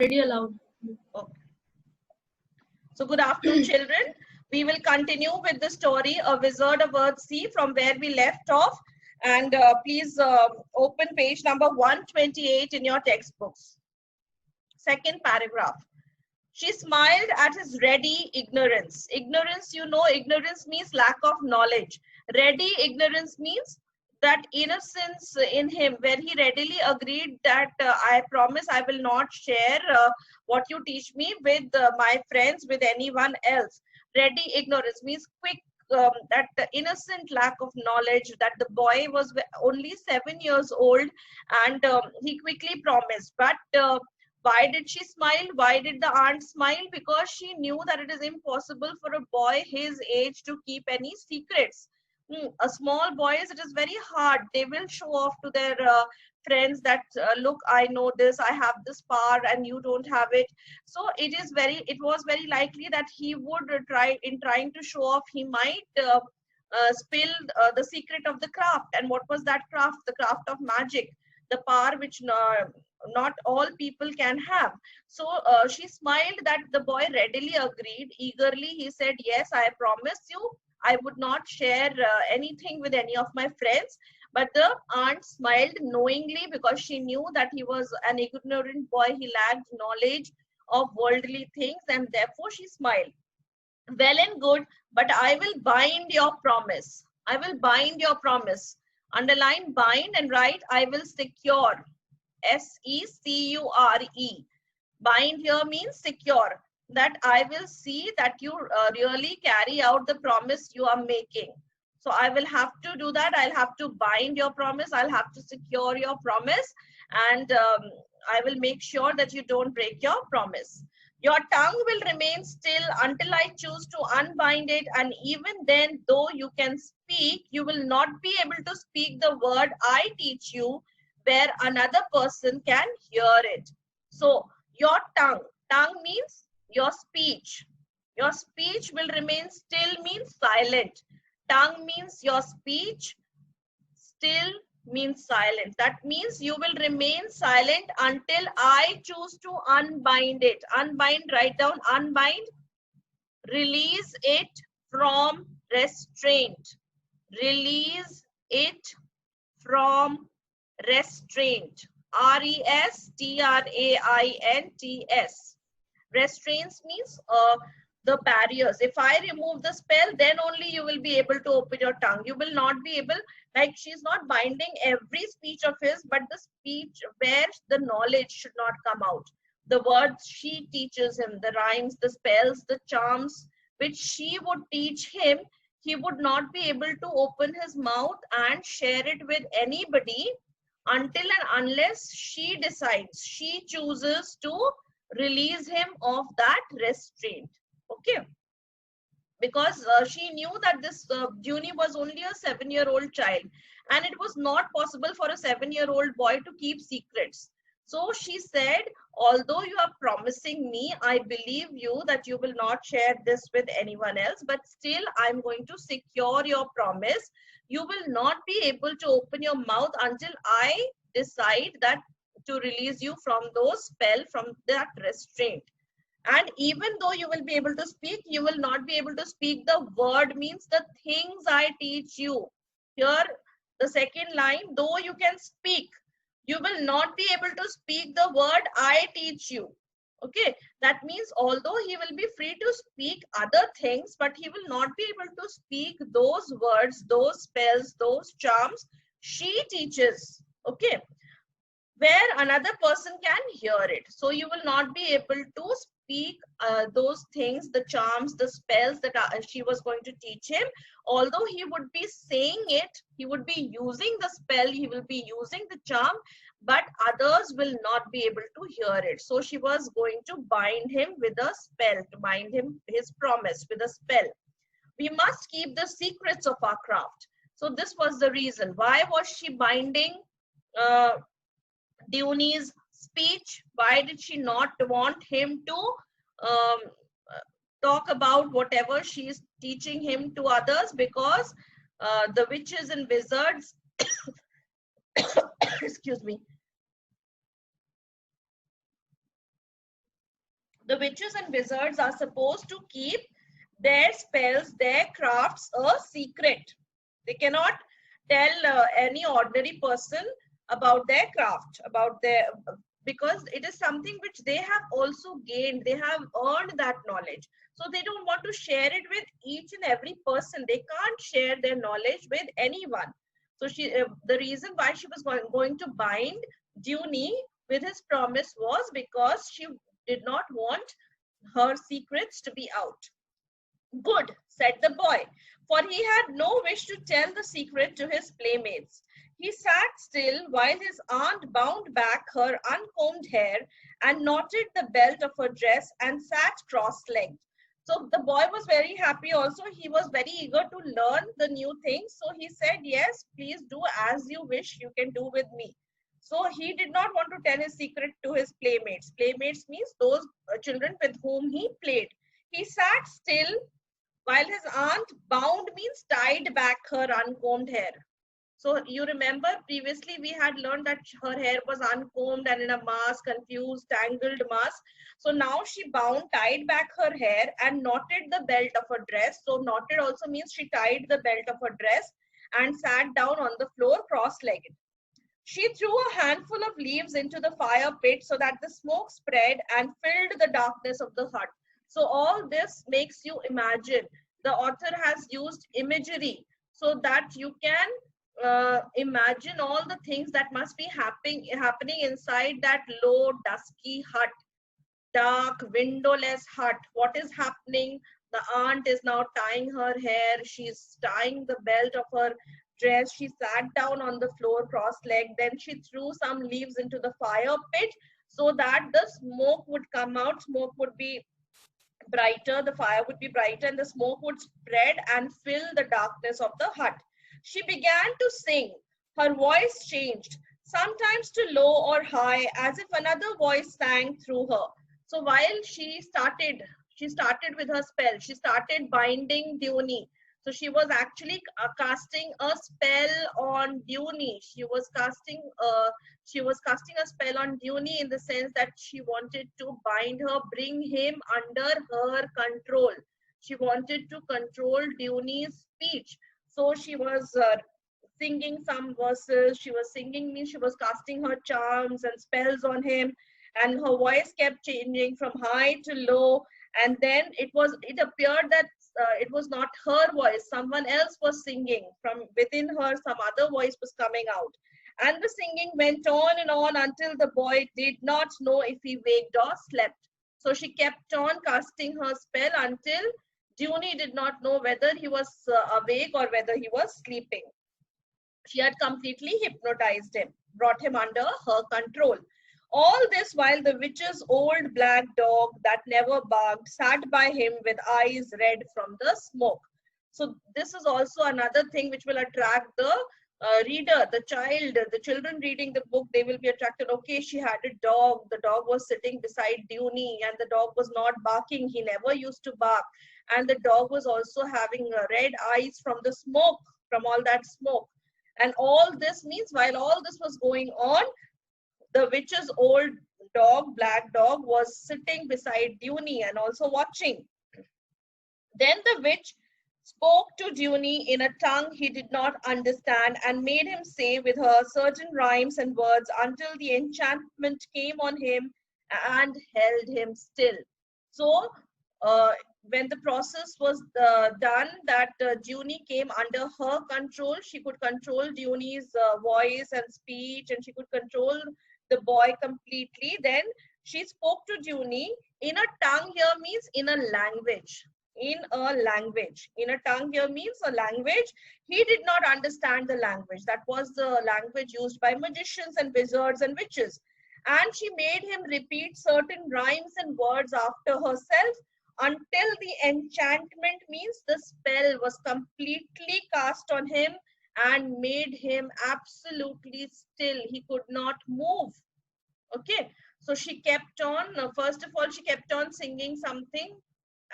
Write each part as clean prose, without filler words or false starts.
Already allowed. Okay. So good afternoon, children. We will continue with the story A Wizard of Earthsea from where we left off. And please open page number 128 in your textbooks. Second paragraph. She smiled at his ready ignorance. Ignorance, you know, ignorance means lack of knowledge. Ready ignorance means that innocence in him, where he readily agreed that I promise I will not share what you teach me with my friends, with anyone else. Ready ignorance means quick, that the innocent lack of knowledge, that the boy was only 7 years old, and he quickly promised. But why did she smile? Why did the aunt smile? Because she knew that it is impossible for a boy his age to keep any secrets. A small boys, it is very hard. They will show off to their friends that look, I know this, I have this power, and you don't have it. So it was very likely that he would trying to show off, he might spill the secret of the craft. And what was that craft? The craft of magic, the power which not all people can have. So she smiled that the boy readily agreed. Eagerly he said, yes, I promise you I would not share anything with any of my friends. But the aunt smiled knowingly, because she knew that he was an ignorant boy. He lacked knowledge of worldly things, and therefore she smiled. Well and good, but I will bind your promise. I will bind your promise. Underline bind and write I will secure. secure. Bind here means secure. That I will see that you really carry out the promise you are making. So I will have to do that. I'll have to bind your promise. I'll have to secure your promise. And I will make sure that you don't break your promise. Your tongue will remain still until I choose to unbind it. And even then, though you can speak, you will not be able to speak the word I teach you, where another person can hear it. So your tongue means your speech. Your speech will remain still means silent. Tongue means your speech. Still means silent. That means you will remain silent until I choose to unbind it. Unbind, write down unbind. Release it from restraint. Release it from restraint. restraints. Restraints means the barriers. If I remove the spell, then only you will be able to open your tongue. You will not be able, like she's not binding every speech of his, but the speech where the knowledge should not come out. The words she teaches him, the rhymes, the spells, the charms which she would teach him, he would not be able to open his mouth and share it with anybody until and unless she decides, she chooses to release him of that restraint. Okay, because she knew that this Junie was only a 7-year-old child, and it was not possible for a 7-year-old boy to keep secrets. So she said, although you are promising me, I believe you that you will not share this with anyone else, but still I'm going to secure your promise. You will not be able to open your mouth until I decide that to release you from those spell, from that restraint. And even though you will be able to speak, you will not be able to speak the word, means the things I teach you. Here, the second line, though you can speak, you will not be able to speak the word I teach you. Okay, that means although he will be free to speak other things, but he will not be able to speak those words, those spells, those charms she teaches. Okay, where another person can hear it. So you will not be able to speak those things, the charms, the spells that she was going to teach him. Although he would be saying it, he would be using the spell, he will be using the charm, but others will not be able to hear it. So she was going to bind him with a spell, to bind him his promise with a spell. We must keep the secrets of our craft. So this was the reason. Why was she binding Junie's speech? Why did she not want him to um, talk about whatever she is teaching him to others? Because the witches and wizards, excuse me, The witches and wizards are supposed to keep their spells, their crafts a secret. They cannot tell any ordinary person about their craft, about their, because it is something which they have also gained. They have earned that knowledge. So they don't want to share it with each and every person. They can't share their knowledge with anyone. So the reason why she was going to bind Duni with his promise was because she did not want her secrets to be out. Good, said the boy, for he had no wish to tell the secret to his playmates. He sat still while his aunt bound back her uncombed hair and knotted the belt of her dress and sat cross-legged. So the boy was very happy also. He was very eager to learn the new things. So he said, yes, please do as you wish you can do with me. So he did not want to tell his secret to his playmates. Playmates means those children with whom he played. He sat still while his aunt bound means tied back her uncombed hair. So you remember previously we had learned that her hair was uncombed and in a mass, confused, tangled mass. So now she bound, tied back her hair and knotted the belt of her dress. So knotted also means she tied the belt of her dress and sat down on the floor cross-legged. She threw a handful of leaves into the fire pit so that the smoke spread and filled the darkness of the hut. So all this makes you imagine. The author has used imagery so that you can imagine all the things that must be happening inside that low, dusky hut, dark, windowless hut. What is happening? The aunt is now tying her hair. She's tying the belt of her dress. She sat down on the floor cross-legged. Then she threw some leaves into the fire pit so that the smoke would come out. Smoke would be brighter, the fire would be brighter, and the smoke would spread and fill the darkness of the hut. She began to sing. Her voice changed, sometimes to low or high, as if another voice sang through her. So while she started with her spell. She started binding Duni. So she was actually casting a spell on Duni. She was casting a spell on Duni in the sense that she wanted to bind her, bring him under her control. She wanted to control Duni's speech. So she was singing some verses. She was singing means she was casting her charms and spells on him, and her voice kept changing from high to low. And then it appeared that it was not her voice, someone else was singing from within her. Some other voice was coming out, and the singing went on and on until the boy did not know if he waked or slept. So she kept on casting her spell until Duni did not know whether he was awake or whether he was sleeping. She had completely hypnotized him, brought him under her control. All this while the witch's old black dog that never barked sat by him with eyes red from the smoke. So this is also another thing which will attract the reader, the child, the children reading the book. They will be attracted. Okay, she had a dog. The dog was sitting beside Duni and the dog was not barking. He never used to bark. And the dog was also having red eyes from the smoke, from all that smoke. And all this means while all this was going on, the witch's old dog, black dog, was sitting beside Duni and also watching. Then the witch spoke to Duni in a tongue he did not understand and made him say with her certain rhymes and words until the enchantment came on him and held him still. So when the process was done, that Duni came under her control. She could control Duni's voice and speech, and she could control the boy completely. Then she spoke to Duni in a tongue here means in a language. In a language. In a tongue here means a language. He did not understand the language. That was the language used by magicians and wizards and witches. And she made him repeat certain rhymes and words after herself until the enchantment means the spell was completely cast on him and made him absolutely still. He could not move. Okay, so she kept on, first of all, she kept on singing something,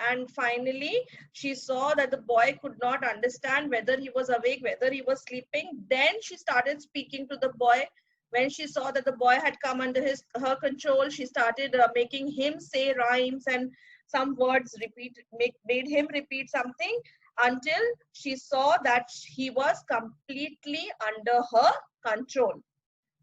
and finally she saw that the boy could not understand whether he was awake, whether he was sleeping. Then she started speaking to the boy When she saw that the boy had come under her control, she started making him say rhymes and some words made him repeat something until she saw that he was completely under her control.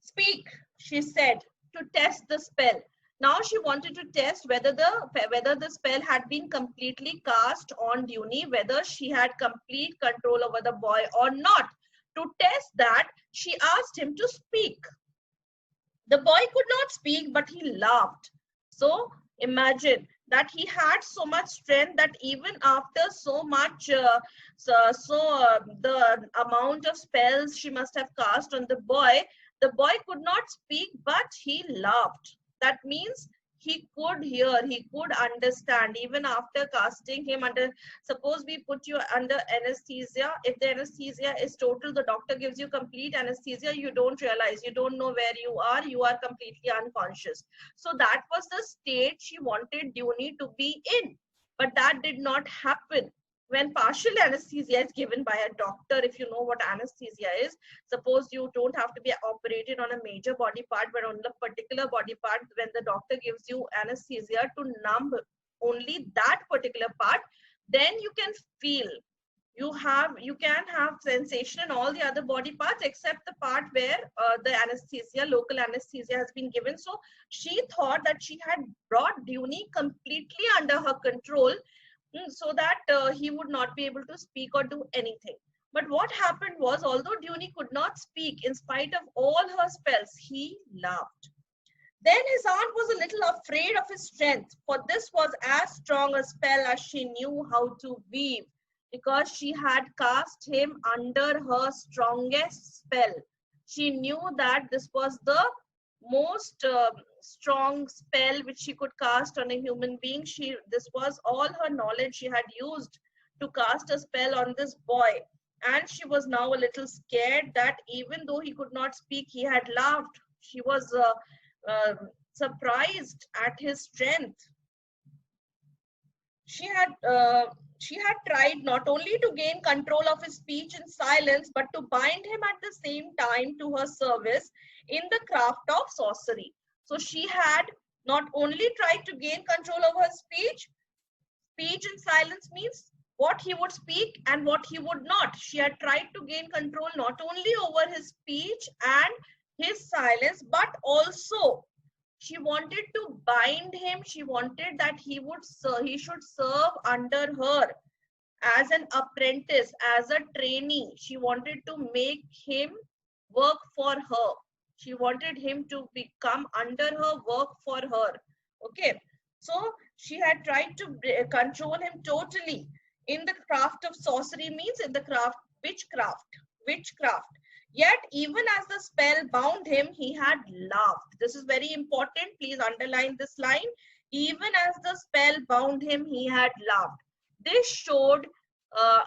Speak, she said, to test the spell. Now she wanted to test whether the spell had been completely cast on Duni, whether she had complete control over the boy or not. To test that, she asked him to speak. The boy could not speak, but he laughed. So imagine that he had so much strength that even after so much, the amount of spells she must have cast on the boy could not speak, but he laughed. That means he could hear, he could understand, even after casting him under. Suppose we put you under anesthesia. If the anesthesia is total, the doctor gives you complete anesthesia, you don't realize, you don't know where you are completely unconscious. So that was the state she wanted Duni to be in. But that did not happen. When partial anesthesia is given by a doctor, if you know what anesthesia is, suppose you don't have to be operated on a major body part, but on a particular body part, when the doctor gives you anesthesia to numb only that particular part, then you can feel, you can have sensation in all the other body parts except the part where the anesthesia, local anesthesia has been given. So she thought that she had brought Duni completely under her control, so that he would not be able to speak or do anything. But what happened was, although Duni could not speak, in spite of all her spells, he laughed. Then his aunt was a little afraid of his strength, for this was as strong a spell as she knew how to weave, because she had cast him under her strongest spell. She knew that this was the most strong spell which she could cast on a human being. This was all her knowledge she had used to cast a spell on this boy. And she was now a little scared that even though he could not speak, he had laughed. She was surprised at his strength. She had tried not only to gain control of his speech in silence, but to bind him at the same time to her service in the craft of sorcery. So she had not only tried to gain control over his speech. Speech in silence means what he would speak and what he would not. She had tried to gain control not only over his speech and his silence, but also she wanted to bind him. She wanted that he should serve under her as an apprentice, as a trainee. She wanted to make him work for her. She wanted him to become under her, work for her. Okay. So she had tried to control him totally. In the craft of sorcery means in the craft, witchcraft. Yet, even as the spell bound him, he had laughed. This is very important. Please underline this line. Even as the spell bound him, he had laughed. This showed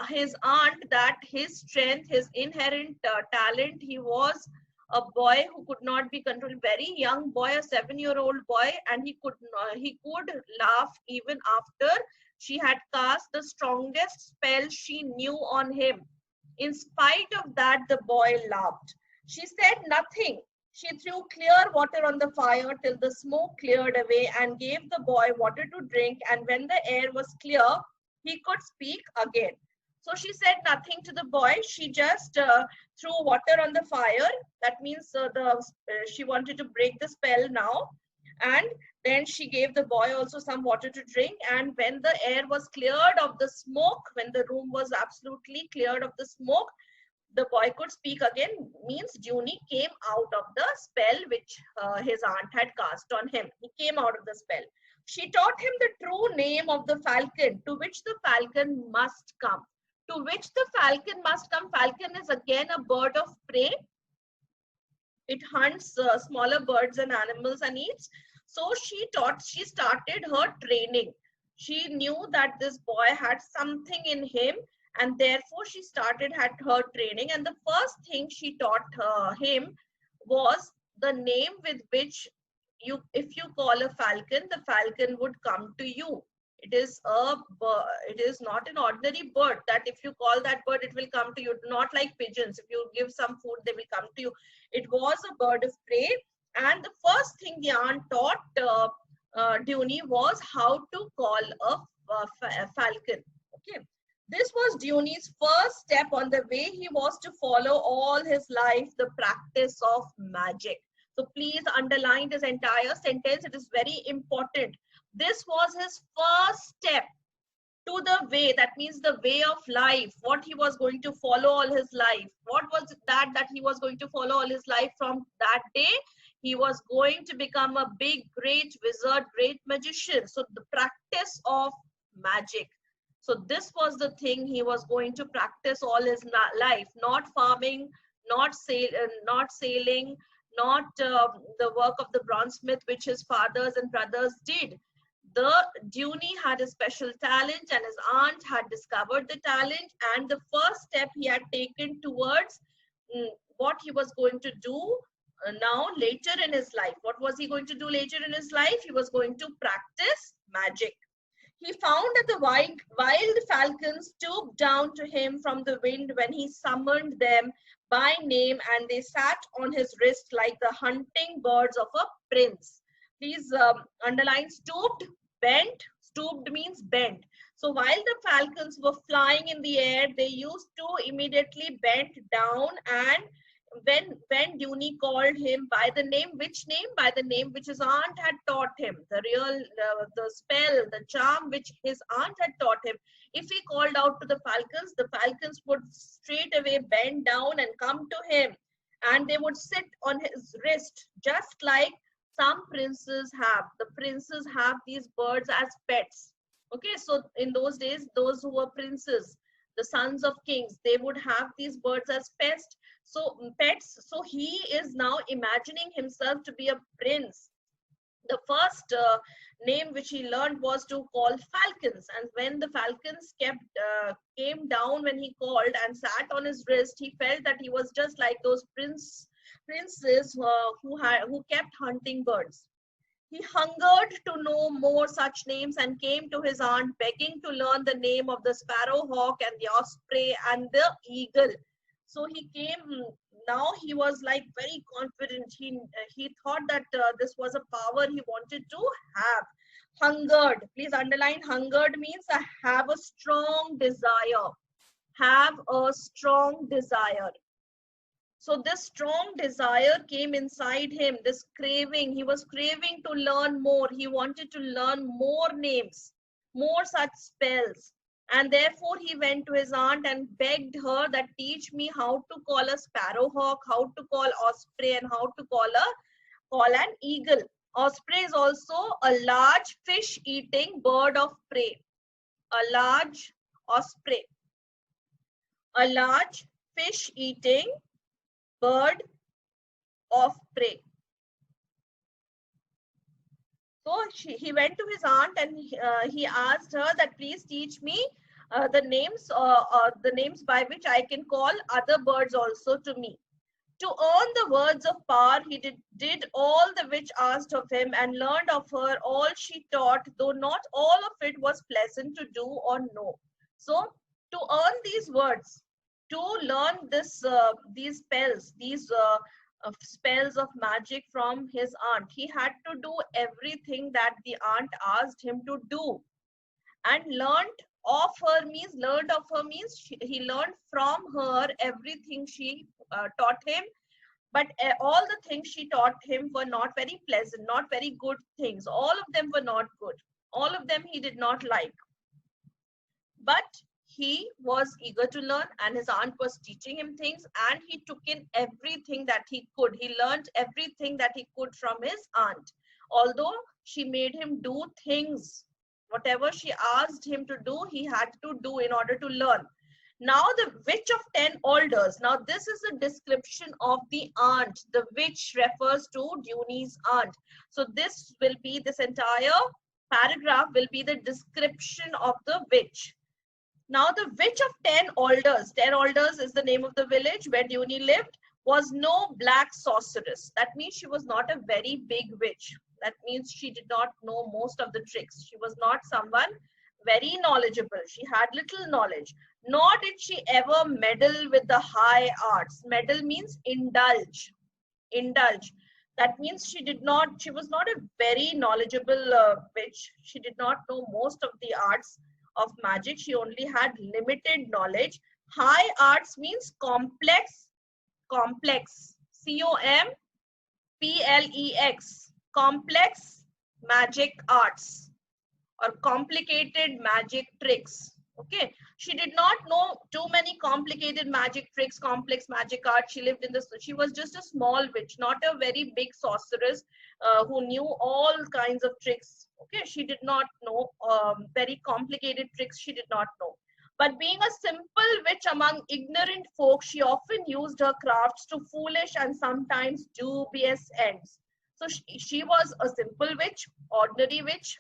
his aunt that his strength, his inherent talent, he was a boy who could not be controlled, very young boy, a 7-year-old boy, and he could laugh even after she had cast the strongest spell she knew on him. In spite of that, the boy laughed. She said nothing. She threw clear water on the fire till the smoke cleared away and gave the boy water to drink. And when the air was clear, he could speak again. So she said nothing to the boy. She just threw water on the fire. That means she wanted to break the spell now. And then she gave the boy also some water to drink. And when the air was cleared of the smoke, when the room was absolutely cleared of the smoke, the boy could speak again. Means Duni came out of the spell which his aunt had cast on him. He came out of the spell. She taught him the true name of the falcon, to which the falcon must come. To which the falcon must come. Falcon is again a bird of prey. It hunts smaller birds and animals and eats. So she started her training. She knew that this boy had something in him, and therefore she started her training. And the first thing she taught him was the name with which if you call a falcon, the falcon would come to you. It is not an ordinary bird that if you call that bird, it will come to you. Not like pigeons. If you give some food, they will come to you. It was a bird of prey. And the first thing the aunt taught Duny was how to call a falcon. Okay. This was Duny's first step on the way he was to follow all his life the practice of magic. So please underline this entire sentence. It is very important. This was his first step to the way, that means the way of life, what he was going to follow all his life. What was that he was going to follow all his life? From that day, he was going to become a big, great wizard, great magician. So the practice of magic. So this was the thing he was going to practice all his life, not farming, not sailing, not the work of the bronzesmith, which his fathers and brothers did. The Duny had a special talent, and his aunt had discovered the talent, and the first step he had taken towards what he was going to do now later in his life. What was he going to do later in his life? He was going to practice magic. He found that the wild falcons stooped down to him from the wind when he summoned them by name, and they sat on his wrist like the hunting birds of a prince. Please underline stooped, bent. Stooped means bent. So while the falcons were flying in the air, they used to immediately bend down, and when Duny called him by the name, which name? By the name which his aunt had taught him, the spell, the charm which his aunt had taught him. If he called out to the falcons would straight away bend down and come to him, and they would sit on his wrist, just like some princes have. The princes have these birds as pets. Okay, so in those days, those who were princes, the sons of kings, they would have these birds as pets. So he is now imagining himself to be a prince. The first name which he learned was to call falcons, and when the falcons came down when he called and sat on his wrist, he felt that he was just like those princes who kept hunting birds. He hungered to know more such names and came to his aunt begging to learn the name of the sparrowhawk and the osprey and the eagle. So he came, now he was like very confident. He thought that this was a power he wanted to have. Hungered, please underline, hungered means have a strong desire. Have a strong desire. So this strong desire came inside him, this craving. He was craving to learn more. He wanted to learn more names, more such spells. And therefore he went to his aunt and begged her that teach me how to call a sparrowhawk, how to call osprey, and how to call an eagle. Osprey is also a large fish-eating bird of prey. A large osprey. A large fish-eating bird of prey. So he went to his aunt and he asked her that please teach me the names by which I can call other birds also to me. To earn the words of power, he did all the witch asked of him and learned of her all she taught, though not all of it was pleasant to do or know. So to earn these words, to learn these spells of magic from his aunt, he had to do everything that the aunt asked him to do. And learned of her means he learned from her everything she taught him. But all the things she taught him were not very pleasant, not very good things. All of them were not good. All of them he did not like. But he was eager to learn, and his aunt was teaching him things, and he took in everything that he could. He learned everything that he could from his aunt. Although she made him do things, whatever she asked him to do, he had to do in order to learn. Now the witch of 10 alders. Now this is a description of the aunt. The witch refers to Duny's aunt. So this entire paragraph will be the description of the witch. Now the witch of 10 alders. 10 alders is the name of the village where Duny lived. was no black sorceress. That means she was not a very big witch. That means she did not know most of the tricks. She was not someone very knowledgeable. She had little knowledge. Nor did she ever meddle with the high arts. Meddle means indulge. Indulge. That means she was not a very knowledgeable witch. She did not know most of the arts of magic. She only had limited knowledge. High arts means complex, complex. COMPLEX. Complex magic arts or complicated magic tricks. Okay, she did not know too many complicated magic tricks, complex magic art. She lived in this, she was just a small witch, not a very big sorceress who knew all kinds of tricks. Okay, she did not know very complicated tricks, she did not know. But being a simple witch among ignorant folk, she often used her crafts to foolish and sometimes dubious ends. So she was a simple witch, ordinary witch,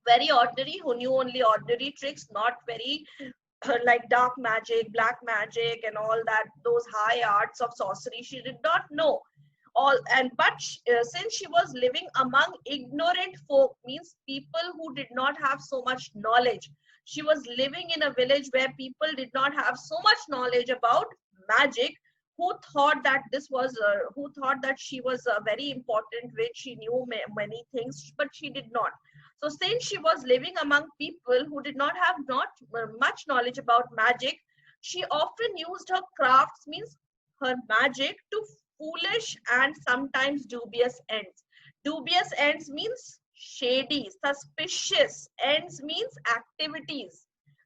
very ordinary, who knew only ordinary tricks, not very like dark magic, black magic, and all that, those high arts of sorcery. She did not know all. And but since she was living among ignorant folk, means people who did not have so much knowledge. She was living in a village where people did not have so much knowledge about magic. Who thought that who thought that she was a very important witch? She knew many things, but she did not. So since she was living among people who did not have much knowledge about magic, she often used her crafts, means her magic, to foolish and sometimes dubious ends. Dubious ends means shady, suspicious. Ends means activities.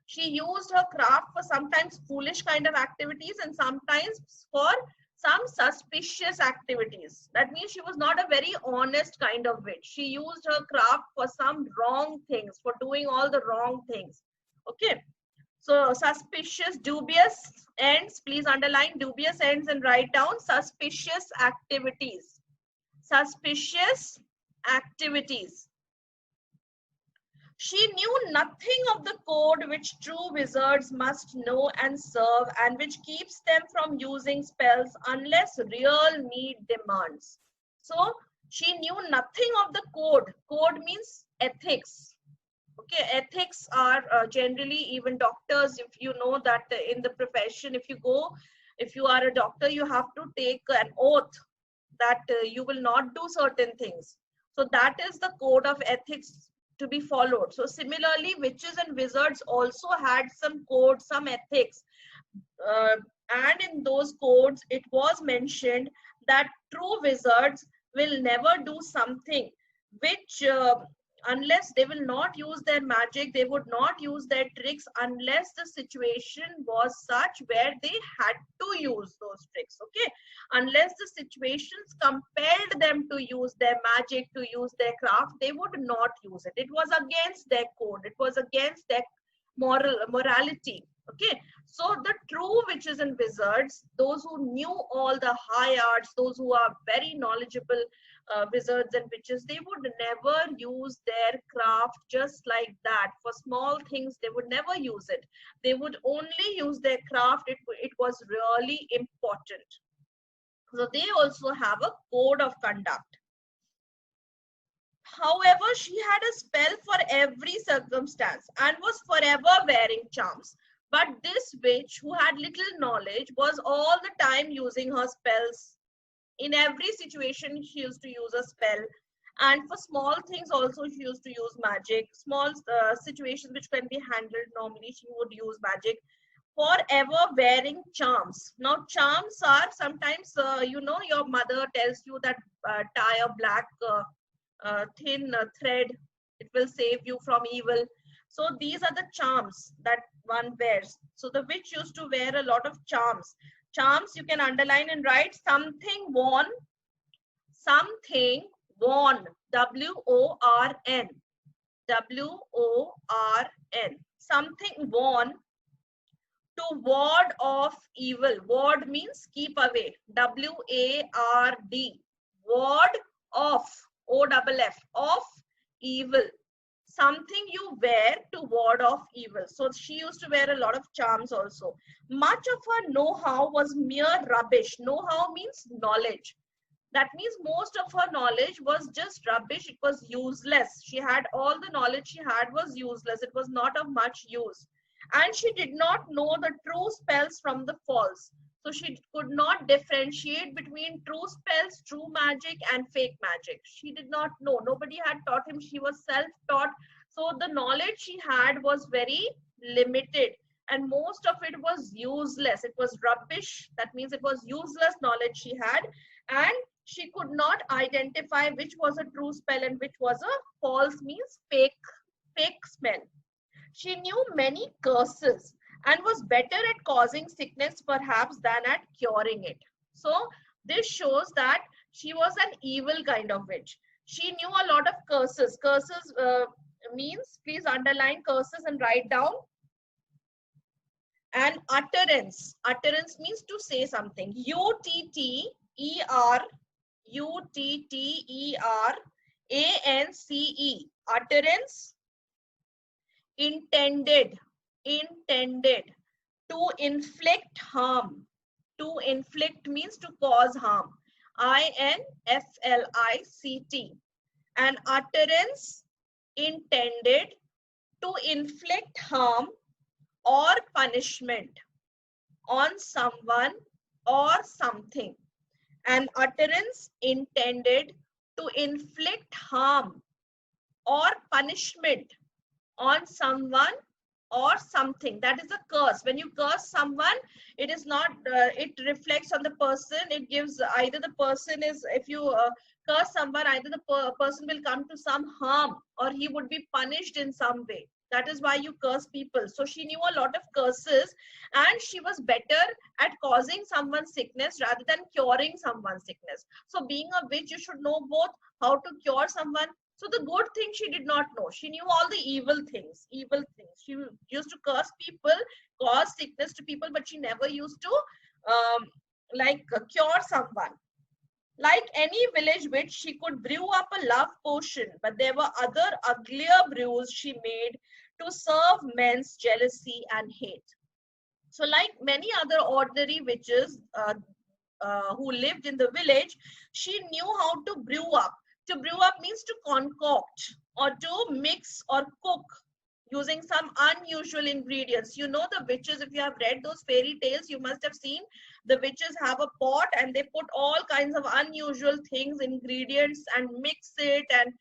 She used her craft for sometimes foolish kind of activities and sometimes for some suspicious activities. That means she was not a very honest kind of witch. She used her craft for some wrong things, for doing all the wrong things. Okay. So suspicious, dubious ends, please underline dubious ends and write down suspicious activities. Suspicious activities. She knew nothing of the code which true wizards must know and serve, and which keeps them from using spells unless real need demands. So she knew nothing of the code. Code means ethics. Okay, ethics are generally, even doctors, if you know that in the profession, if you are a doctor, you have to take an oath that you will not do certain things. So that is the code of ethics to be followed. So similarly, witches and wizards also had some codes, some ethics. And in those codes, it was mentioned that true wizards will never do something which, unless they will not use their magic, they would not use their tricks unless the situation was such where they had to use those tricks. Okay, unless the situations compelled them to use their magic, to use their craft, they would not use it. It was against their code, it was against their morality. Okay, so the true witches and wizards, those who knew all the high arts, those who are very knowledgeable wizards and witches, they would never use their craft just like that. For small things, they would never use it. They would only use their craft. It was really important. So they also have a code of conduct. However, she had a spell for every circumstance and was forever wearing charms. But this witch, who had little knowledge, was all the time using her spells. In every situation, she used to use a spell. And for small things also, she used to use magic. Small situations which can be handled normally, she would use magic. Forever wearing charms. Now, charms are sometimes, your mother tells you that tie a black thin thread. It will save you from evil. So these are the charms that one wears. So the witch used to wear a lot of charms. Charms you can underline and write something worn, something worn, W-O-R-N, W-O-R-N, something worn to ward off evil. Ward means keep away, W-A-R-D, ward off, O-double-F, off evil. something you wear to ward off evil. So she used to wear a lot of charms also. Much of her know-how was mere rubbish. Know-how means knowledge. That means most of her knowledge was just rubbish. It was useless. She had all the knowledge she had was useless. It was not of much use. And she did not know the true spells from the false. So she could not differentiate between true spells, true magic, and fake magic. She did not know. Nobody had taught him. She was self-taught. So the knowledge she had was very limited. And most of it was useless. It was rubbish. That means it was useless knowledge she had. And she could not identify which was a true spell and which was a false, means fake spell. She knew many curses and was better at causing sickness perhaps than at curing it. So this shows that she was an evil kind of witch. She knew a lot of curses. Curses means, please underline curses and write down. And utterance. Utterance means to say something. Utterance. Utterance. Intended to inflict harm. To inflict means to cause harm. INFLICT. An utterance intended to inflict harm or punishment on someone or something. An utterance intended to inflict harm or punishment on someone or something. That is a curse. When you curse someone, it is not, it reflects on the person. It gives either the person is, if you curse someone, either the person will come to some harm or he would be punished in some way. That is why you curse people. So she knew a lot of curses and she was better at causing someone's sickness rather than curing someone's sickness. So being a witch, you should know both how to cure someone. So the good thing she did not know. She knew all the evil things. She used to curse people, cause sickness to people, but she never used to cure someone. Like any village witch, she could brew up a love potion, but there were other uglier brews she made to serve men's jealousy and hate. So like many other ordinary witches who lived in the village, she knew how to brew up. To brew up means to concoct or to mix or cook using some unusual ingredients. You know the witches, if you have read those fairy tales, you must have seen the witches have a pot and they put all kinds of unusual things, ingredients, and mix it and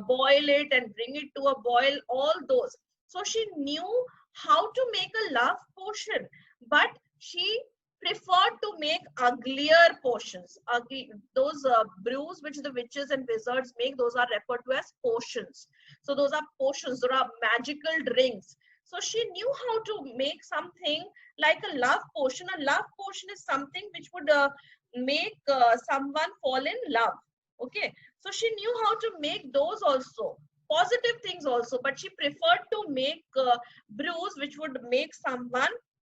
boil it and bring it to a boil, all those. So she knew how to make a love potion, but she preferred to make uglier potions. Those brews which the witches and wizards make, those are referred to as potions. So those are potions, those are magical drinks. So she knew how to make something like a love potion. A love potion is something which would make someone fall in love. Okay, so she knew how to make those also, positive things also, but she preferred to make brews which would make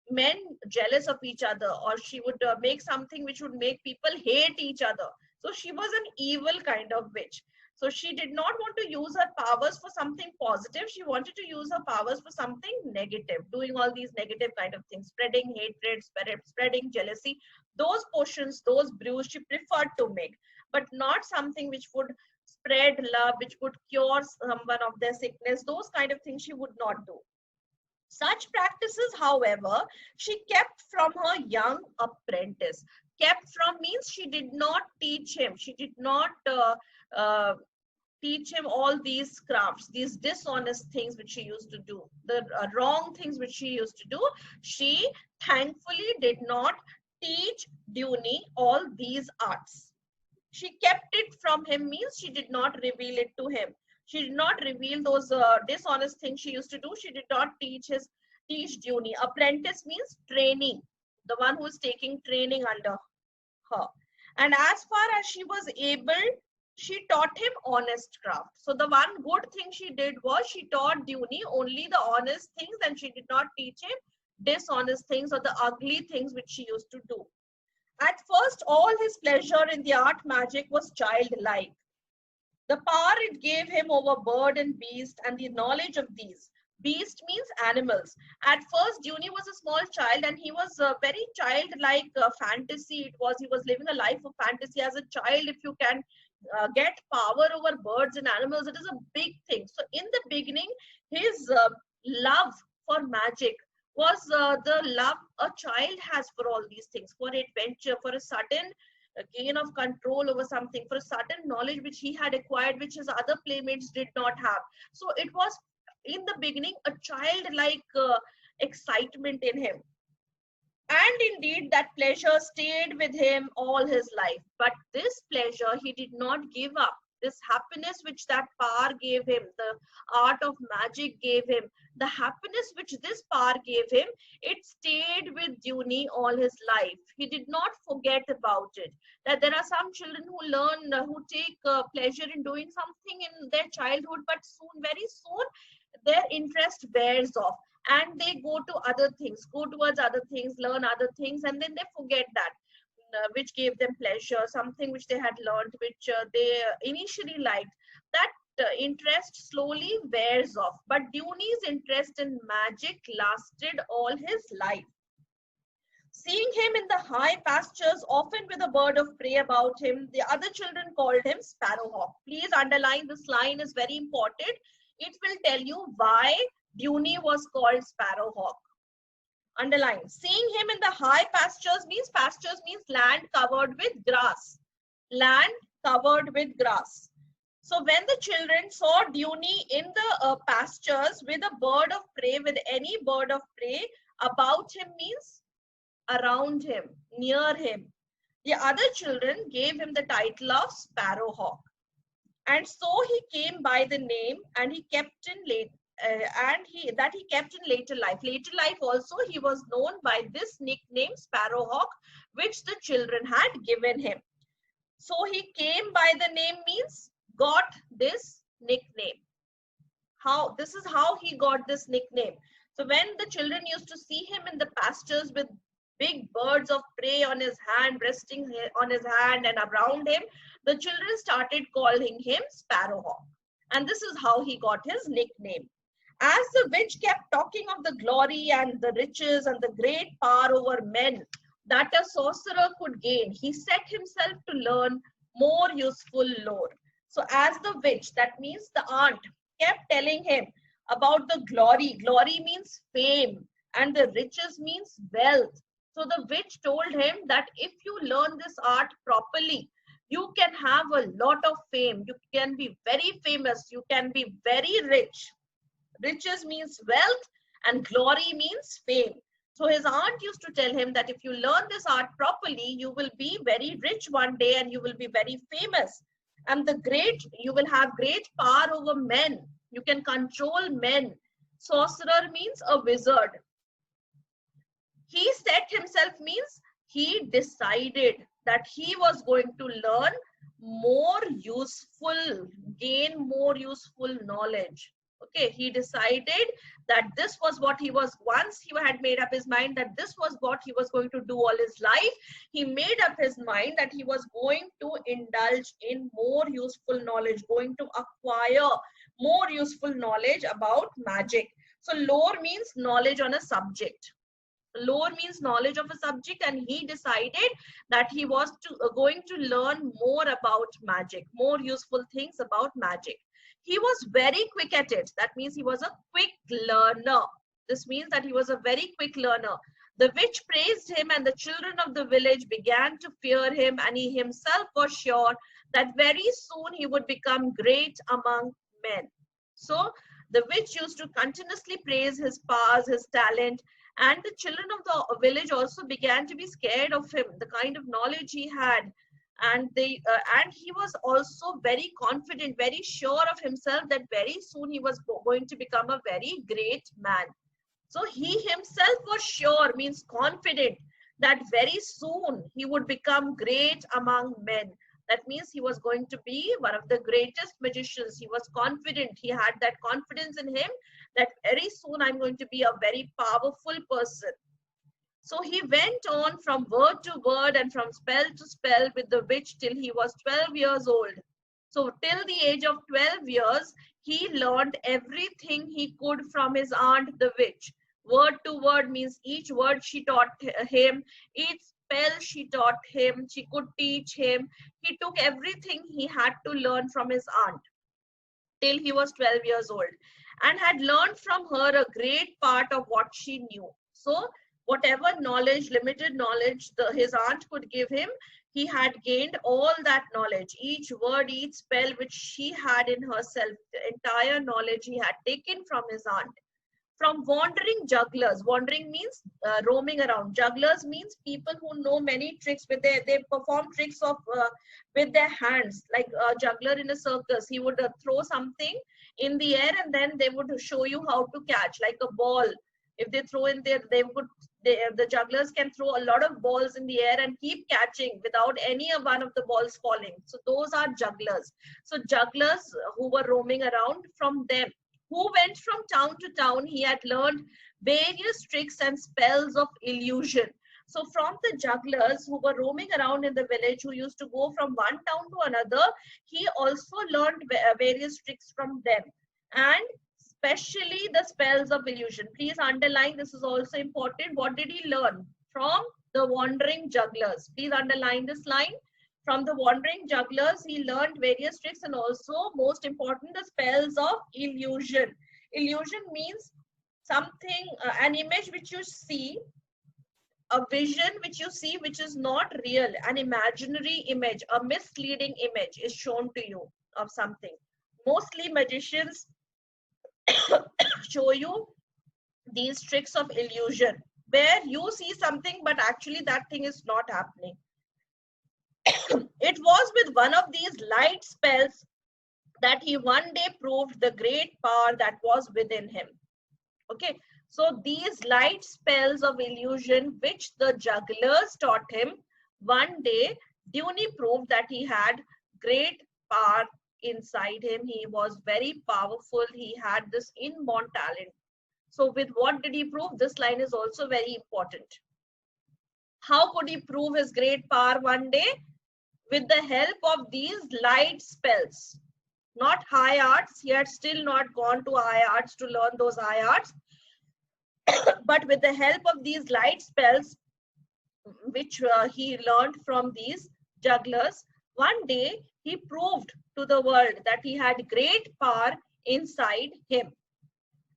men jealous of each other, or she would make something which would make people hate each other. So she was an evil kind of witch. So she did not want to use her powers for something positive. She wanted to use her powers for something negative, doing all these negative kind of things, spreading hatred, spreading jealousy. Those potions, those brews she preferred to make, but not something which would spread love, which would cure someone of their sickness. Those kind of things she would not do. Such practices, however, she kept from her young apprentice. Kept from means she did not teach him. She did not teach him all these crafts, these dishonest things which she used to do, the wrong things which she used to do. She thankfully did not teach Duni all these arts. She kept it from him means she did not reveal it to him. She did not reveal those dishonest things she used to do. She did not teach Duni. Apprentice means training, the one who is taking training under her. And as far as she was able, she taught him honest craft. So the one good thing she did was she taught Duni only the honest things, and she did not teach him dishonest things or the ugly things which she used to do. At first, all his pleasure in the art magic was childlike. The power it gave him over bird and beast and the knowledge of these. Beast means animals. At first, Duni was a small child and he was a very childlike fantasy. He was living a life of fantasy as a child. If you can get power over birds and animals, it is a big thing. So in the beginning, his love for magic was the love a child has for all these things, for adventure, for a sudden gain of control over something, for a certain knowledge which he had acquired, which his other playmates did not have. So it was in the beginning a childlike excitement in him. And indeed, that pleasure stayed with him all his life. But this pleasure he did not give up. This happiness which that power gave him, the art of magic gave him, the happiness which this power gave him, it stayed with Duni all his life. He did not forget about it. That there are some children who learn, who take pleasure in doing something in their childhood, but soon, very soon, their interest wears off and they go to other things, go towards other things, learn other things, and then they forget that which gave them pleasure, something which they had learned, which they initially liked. That interest slowly wears off. But Duni's interest in magic lasted all his life. Seeing him in the high pastures, often with a bird of prey about him, the other children called him Sparrowhawk. Please underline, this line is very important. It will tell you why Duni was called Sparrowhawk. Underline. Seeing him in the high pastures means land covered with grass. Land covered with grass. So when the children saw Duni in the pastures with a bird of prey, with any bird of prey about him means around him, near him. The other children gave him the title of Sparrowhawk. And so he came by the name, and he kept in he kept in later life. Later life also he was known by this nickname Sparrowhawk, which the children had given him. So he came by the name means got this nickname. This is how he got this nickname. So when the children used to see him in the pastures with big birds of prey on his hand, resting on his hand and around him, the children started calling him Sparrowhawk. And this is how he got his nickname. As the witch kept talking of the glory and the riches and the great power over men that a sorcerer could gain, he set himself to learn more useful lore. So as the witch, that means the aunt, kept telling him about the glory. Glory means fame and the riches means wealth. So the witch told him that if you learn this art properly, you can have a lot of fame. You can be very famous. You can be very rich. Riches means wealth and glory means fame. So his aunt used to tell him that if you learn this art properly, you will be very rich one day and you will be very famous. And you will have great power over men. You can control men. Sorcerer means a wizard. He set himself means he decided that he was going to learn gain more useful knowledge. Okay, he decided that this was what once he had made up his mind that this was what he was going to do all his life. He made up his mind that he was going to indulge in more useful knowledge, going to acquire more useful knowledge about magic. So lore means knowledge on a subject. Lore means knowledge of a subject, and he decided that he was going to learn more about magic, more useful things about magic. He was very quick at it. That means he was a quick learner. This means that he was a very quick learner. The witch praised him, and the children of the village began to fear him, and he himself was sure that very soon he would become great among men. So the witch used to continuously praise his powers, his talent, and the children of the village also began to be scared of him, the kind of knowledge he had. And he was also very confident, very sure of himself that very soon he was going to become a very great man. So he himself was sure, means confident, that very soon he would become great among men. That means he was going to be one of the greatest magicians. He was confident. He had that confidence in him that very soon I'm going to be a very powerful person. So he went on from word to word and from spell to spell with the witch till he was 12 years old. So till the age of 12 years, he learned everything he could from his aunt, the witch. Word to word means each word she taught him, each spell she taught him, she could teach him. He took everything he had to learn from his aunt till he was 12 years old, and had learned from her a great part of what she knew. So, whatever knowledge, limited knowledge his aunt could give him, he had gained all that knowledge. Each word, each spell which she had in herself, the entire knowledge he had taken from his aunt. From wandering jugglers, wandering means roaming around. Jugglers means people who know many tricks with they perform tricks of with their hands. Like a juggler in a circus, he would throw something in the air and then they would show you how to catch, like a ball. If they throw in there, the jugglers can throw a lot of balls in the air and keep catching without any of one of the balls falling. So those are jugglers. So jugglers who were roaming around, from them, who went from town to town, he had learned various tricks and spells of illusion. So from the jugglers who were roaming around in the village, who used to go from one town to another, he also learned various tricks from them, and especially the spells of illusion. Please underline, this is also important. What did he learn from the wandering jugglers? Please underline this line. From the wandering jugglers, he learned various tricks and also, most important, the spells of illusion. Illusion means something, an image which you see, a vision which you see which is not real, an imaginary image, a misleading image is shown to you of something. Mostly magicians show you these tricks of illusion where you see something but actually that thing is not happening. It was with one of these light spells that he one day proved the great power that was within him. Okay, so these light spells of illusion which the jugglers taught him, one day Duni proved that he had great power inside him. He was very powerful. He had this inborn talent. So with what did he prove? This line is also very important. How could he prove his great power one day? With the help of these light spells. Not high arts. He had still not gone to high arts to learn those high arts. But with the help of these light spells, which he learned from these jugglers, one day he proved to the world that he had great power inside him.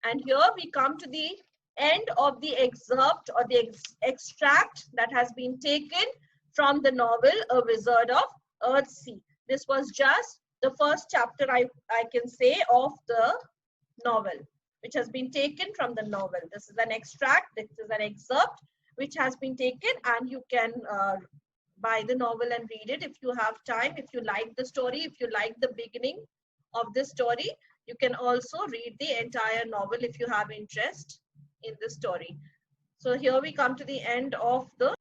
And here we come to the end of the excerpt or the extract that has been taken from the novel A Wizard of Earthsea. This was just the first chapter, I can say, of the novel, which has been taken from the novel. This is an extract, this is an excerpt which has been taken, and you can buy the novel and read it if you have time. If you like the story, if you like the beginning of the story, you can also read the entire novel if you have interest in the story. So here we come to the end of the